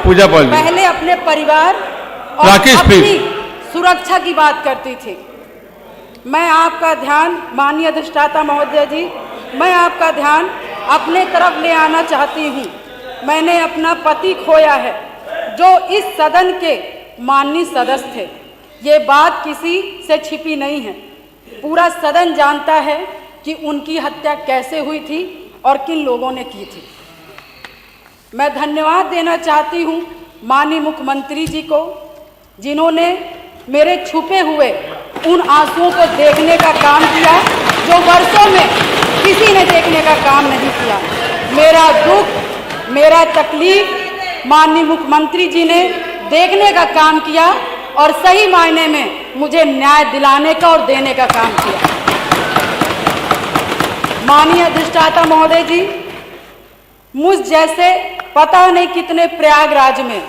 पूजा पाल जी, पहले अपने परिवार और अपनी सुरक्षा की बात करती थी। मैं आपका ध्यान, माननीय अधिष्ठाता महोदय जी, मैं आपका ध्यान अपने तरफ ले आना चाहती हूँ। मैंने अपना पति खोया है जो इस सदन के माननीय सदस्य थे। ये बात किसी से छिपी नहीं है, पूरा सदन जानता है कि उनकी हत्या कैसे हुई थी और किन लोगों ने की थी। मैं धन्यवाद देना चाहती हूँ माननीय मुख्यमंत्री जी को, जिन्होंने मेरे छुपे हुए उन आंसुओं को देखने का काम किया जो वर्षों में किसी ने देखने का काम नहीं किया। मेरा दुख, मेरा तकलीफ माननीय मुख्यमंत्री जी ने देखने का काम किया और सही मायने में मुझे न्याय दिलाने का और देने का काम किया। माननीय अधिष्ठाता महोदय जी, मुझ जैसे पता नहीं कितने प्रयागराज में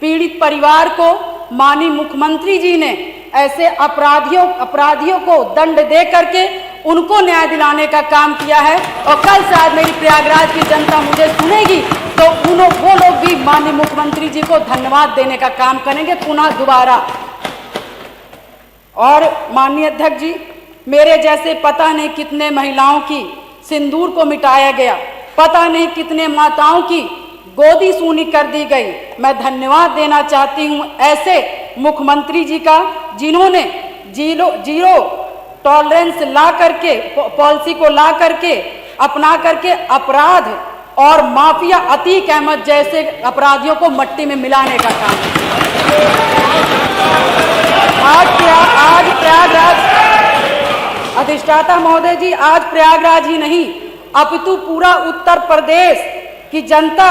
पीड़ित परिवार को माननीय मुख्यमंत्री जी ने ऐसे अपराधियों को दंड दे करके उनको न्याय दिलाने का काम किया है। और कल शायद मेरी प्रयागराज की जनता मुझे सुनेगी तो वो लोग भी माननीय मुख्यमंत्री जी को धन्यवाद देने का काम करेंगे पुनः दोबारा। और माननीय अध्यक्ष जी, मेरे जैसे पता नहीं कितने महिलाओं की सिंदूर को मिटाया गया, पता नहीं कितने माताओं की गोदी सूनी कर दी गई। मैं धन्यवाद देना चाहती हूँ ऐसे मुख्यमंत्री जी का, जिन्होंने जीरो टॉलरेंस ला करके, पॉलिसी को ला करके, अपना करके अपराध और माफिया अतीक अहमद जैसे अपराधियों को मट्टी में मिलाने का काम। आज प्रयागराज, अधिष्ठाता महोदय जी, आज प्रयागराज ही नहीं अपितु पूरा उत्तर प्रदेश की जनता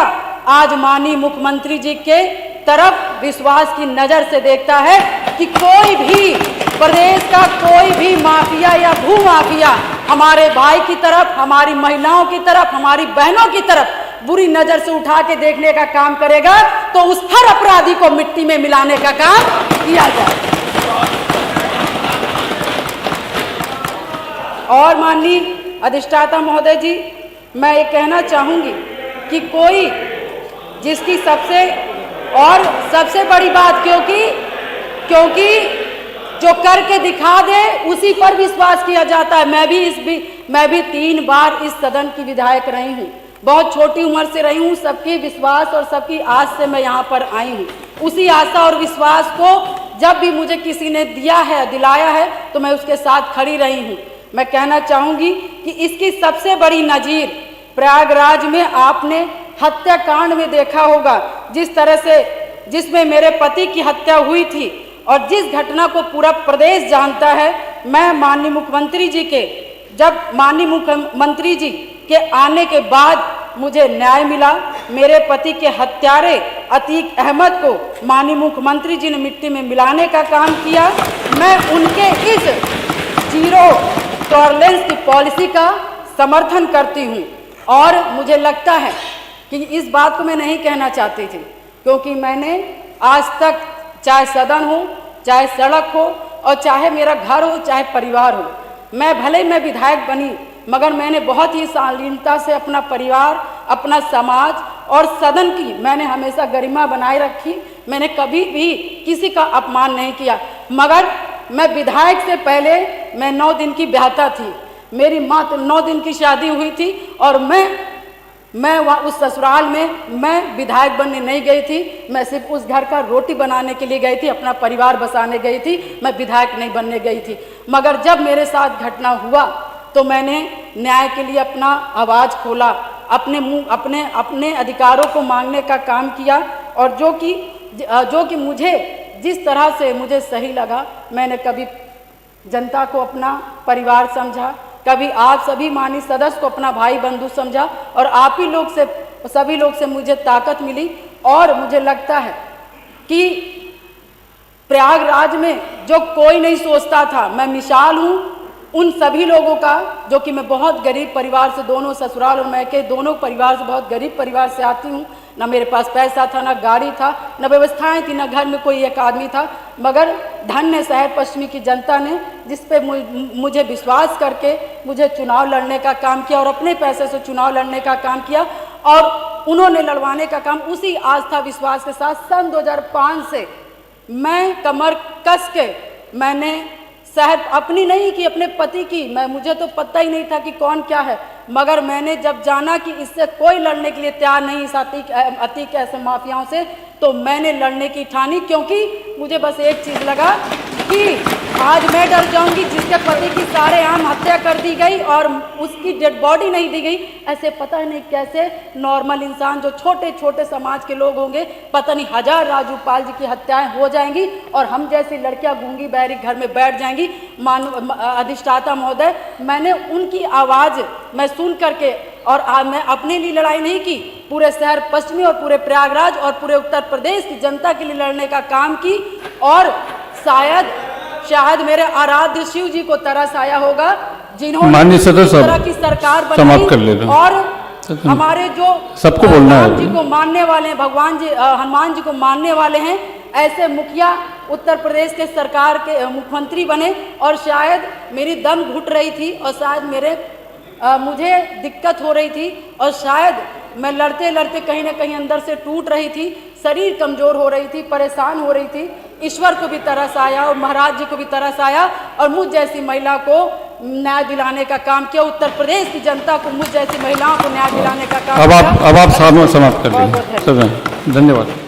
आज माननीय मुख्यमंत्री जी के तरफ विश्वास की नजर से देखता है कि कोई भी प्रदेश का कोई भी माफिया या भूमाफिया हमारे भाई की तरफ, हमारी महिलाओं की तरफ, हमारी बहनों की तरफ बुरी नजर से उठा के देखने का काम करेगा तो उस हर अपराधी को मिट्टी में मिलाने का काम किया जाए। और माननीय अधिष्ठाता महोदय जी, मैं ये कहना चाहूंगी कि कोई जिसकी सबसे बड़ी बात, क्योंकि जो करके दिखा दे उसी पर विश्वास किया जाता है। मैं भी 3 बार इस सदन की विधायक रही हूँ, बहुत छोटी उम्र से रही हूँ। सबकी विश्वास और सबकी आस से मैं यहाँ पर आई हूँ। उसी आशा और विश्वास को जब भी मुझे किसी ने दिलाया है तो मैं उसके साथ खड़ी रही हूँ। मैं कहना चाहूँगी कि इसकी सबसे बड़ी नज़ीर प्रयागराज में आपने हत्याकांड में देखा होगा, जिस तरह से जिसमें मेरे पति की हत्या हुई थी और जिस घटना को पूरा प्रदेश जानता है। मैं माननीय मुख्यमंत्री जी के आने के बाद मुझे न्याय मिला। मेरे पति के हत्यारे अतीक अहमद को माननीय मुख्यमंत्री जी ने मिट्टी में मिलाने का काम किया। मैं उनके इस जीरो टॉलरेंस की पॉलिसी का समर्थन करती हूँ और मुझे लगता है कि इस बात को मैं नहीं कहना चाहती थी, क्योंकि मैंने आज तक चाहे सदन हो, चाहे सड़क हो और चाहे मेरा घर हो, चाहे परिवार हो, मैं विधायक बनी मगर मैंने बहुत ही शालीनता से अपना परिवार, अपना समाज और सदन की मैंने हमेशा गरिमा बनाए रखी। मैंने कभी भी किसी का अपमान नहीं किया। मगर मैं विधायक से पहले मैं 9 दिन की ब्याहता थी। मेरी माँ 9 दिन की शादी हुई थी और मैं वहाँ उस ससुराल में मैं विधायक बनने नहीं गई थी। मैं सिर्फ उस घर का रोटी बनाने के लिए गई थी, अपना परिवार बसाने गई थी। मैं विधायक नहीं बनने गई थी। मगर जब मेरे साथ घटना हुआ तो मैंने न्याय के लिए अपना आवाज़ खोला, अपने अधिकारों को मांगने का काम किया। और जो कि मुझे जिस तरह से मुझे सही लगा, मैंने कभी जनता को अपना परिवार समझा, कभी आप सभी माननीय सदस्य को अपना भाई बंधु समझा और आप ही लोग से, सभी लोग से मुझे ताकत मिली। और मुझे लगता है कि प्रयागराज में जो कोई नहीं सोचता था, मैं मिसाल हूँ उन सभी लोगों का, जो कि मैं बहुत गरीब परिवार से, दोनों ससुराल और मैके दोनों परिवार से, बहुत गरीब परिवार से आती हूँ। ना मेरे पास पैसा था, ना गाड़ी था, ना व्यवस्थाएं थी, ना घर में कोई एक आदमी था। मगर धन्य शहर पश्चिमी की जनता ने जिस पे मुझे विश्वास करके मुझे चुनाव लड़ने का काम किया और अपने पैसे से चुनाव लड़ने का काम किया। और उन्होंने लड़वाने का काम उसी आस्था विश्वास के साथ सन 2005 से मैं कमर कस के मैंने सेहत अपनी नहीं की, अपने पति की। मुझे तो पता ही नहीं था कि कौन क्या है, मगर मैंने जब जाना कि इससे कोई लड़ने के लिए तैयार नहीं इस अतीक ऐसे माफियाओं से, तो मैंने लड़ने की ठानी, क्योंकि मुझे बस एक चीज़ लगा कि आज मैं डर जाऊंगी जिसके पति की सारेआम हत्या कर दी गई और उसकी डेड बॉडी नहीं दी गई। ऐसे पता नहीं कैसे नॉर्मल इंसान जो छोटे छोटे समाज के लोग होंगे, पता नहीं हजार राजू पाल जी की हत्याएं हो जाएंगी और हम जैसी लड़कियां गूंगी बहरी घर में बैठ जाएंगी। अधिष्ठाता महोदय, मैंने उनकी आवाज़ मैं सुन करके और मैं अपने लिए लड़ाई नहीं की, पूरे शहर पश्चिमी और पूरे प्रयागराज और पूरे उत्तर प्रदेश की जनता के लिए लड़ने का काम की। और शायद मेरे आराध्य शिव जी को तरस आया होगा जिन्होंने इस तरह की सरकार बनाई और हमारे जो सबको बोलना राम जी को मानने वाले हैं, भगवान जी हनुमान जी को मानने वाले हैं, ऐसे मुखिया उत्तर प्रदेश के सरकार के मुख्यमंत्री बने। और शायद मेरी दम घुट रही थी और शायद मुझे दिक्कत हो रही थी और शायद मैं लड़ते लड़ते कहीं ना कहीं अंदर से टूट रही थी, शरीर कमज़ोर हो रही थी, परेशान हो रही थी। ईश्वर को भी तरस आया और महाराज जी को भी तरस आया और मुझ जैसी महिला को न्याय दिलाने का काम किया, उत्तर प्रदेश की जनता को, मुझ जैसी महिलाओं को न्याय दिलाने का काम किया। अब आप समाप्त कर लीजिए। धन्यवाद।